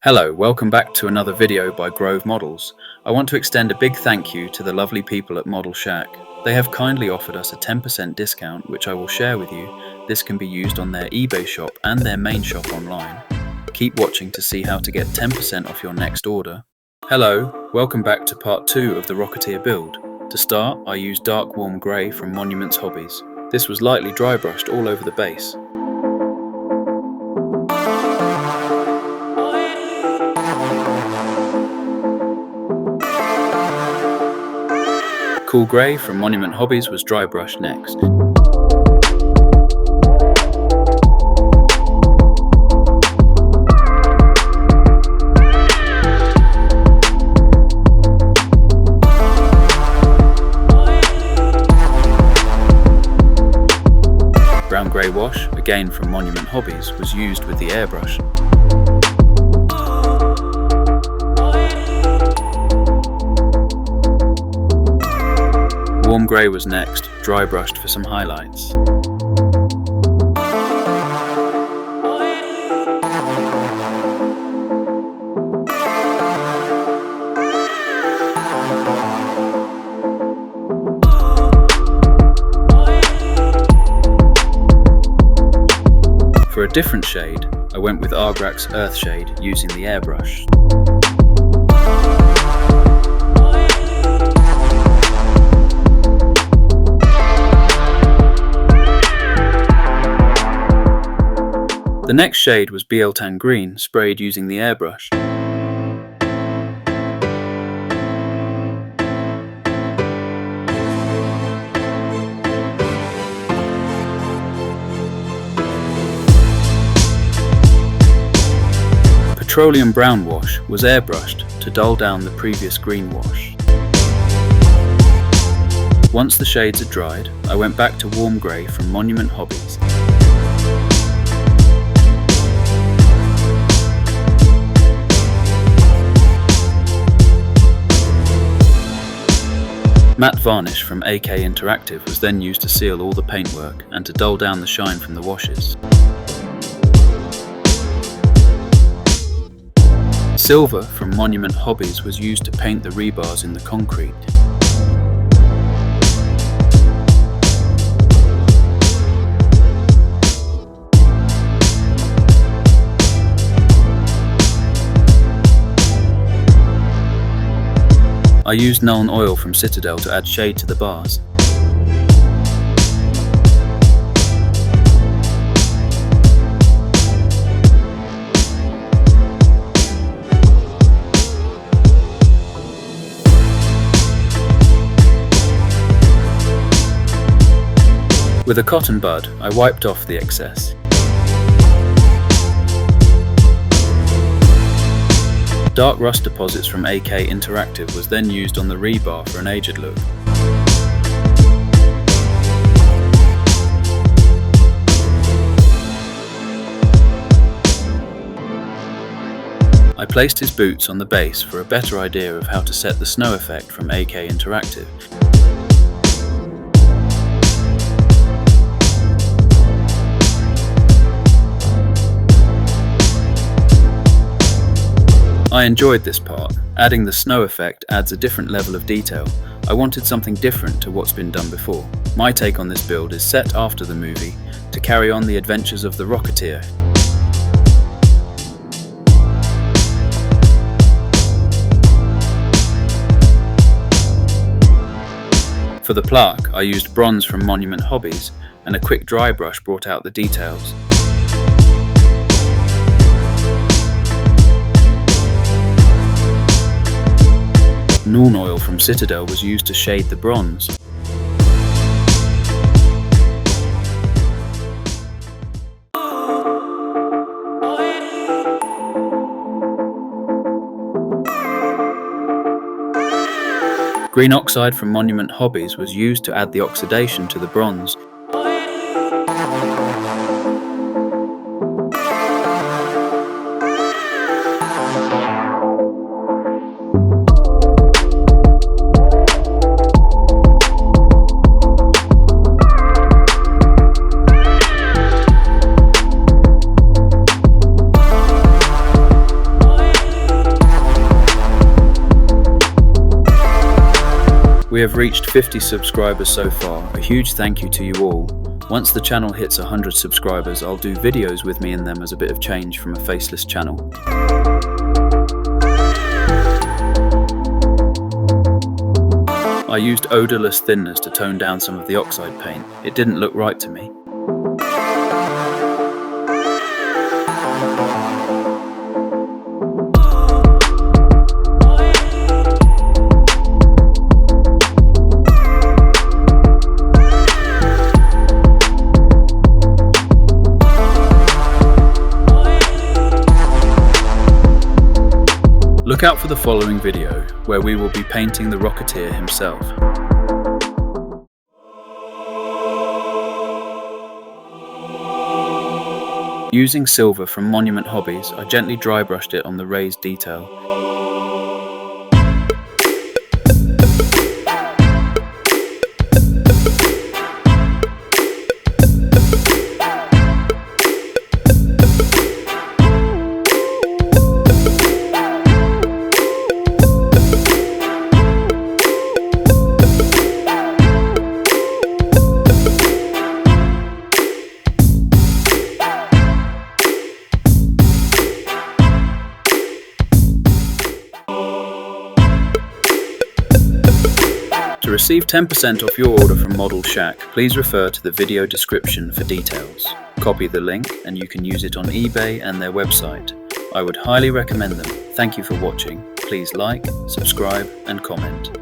Hello, welcome back to another video by Grove Models. I want to extend a big thank you to the lovely people at Model Shack. They have kindly offered us a 10% discount, which I will share with you. This can be used on their eBay shop and their main shop online. Keep watching to see how to get 10% off your next order. Hello, welcome back to part 2 of the Rocketeer build. To start, I used dark warm grey from Monuments Hobbies. This was lightly dry brushed all over the base. Cool grey from Monument Hobbies was dry brushed next. Brown grey wash, again from Monument Hobbies, was used with the airbrush. Warm grey was next, dry brushed for some highlights. For a different shade, I went with Argrax's Earth shade using the airbrush. The next shade was Bieltan Green, sprayed using the airbrush. Petroleum Brown wash was airbrushed to dull down the previous green wash. Once the shades had dried, I went back to warm grey from Monument Hobbies. Matte varnish from AK Interactive was then used to seal all the paintwork and to dull down the shine from the washes. Silver from Monument Hobbies was used to paint the rebars in the concrete. I used Nuln Oil from Citadel to add shade to the bars. With a cotton bud, I wiped off the excess. Dark rust deposits from AK Interactive was then used on the rebar for an aged look. I placed his boots on the base for a better idea of how to set the snow effect from AK Interactive. I enjoyed this part. Adding the snow effect adds a different level of detail. I wanted something different to what's been done before. My take on this build is set after the movie to carry on the adventures of the Rocketeer. For the plaque, I used bronze from Monument Hobbies, and a quick dry brush brought out the details. Nuln Oil from Citadel was used to shade the bronze. Green oxide from Monument Hobbies was used to add the oxidation to the bronze. We have reached 50 subscribers so far. A huge thank you to you all. Once the channel hits 100 subscribers, I'll do videos with me in them as a bit of change from a faceless channel. I used odorless thinners to tone down some of the oxide paint. It didn't look right to me. Look out for the following video, where we will be painting the Rocketeer himself. Using silver from Monument Hobbies, I gently dry brushed it on the raised detail. To receive 10% off your order from Model Shack, please refer to the video description for details. Copy the link and you can use it on eBay and their website. I would highly recommend them. Thank you for watching. Please like, subscribe and comment.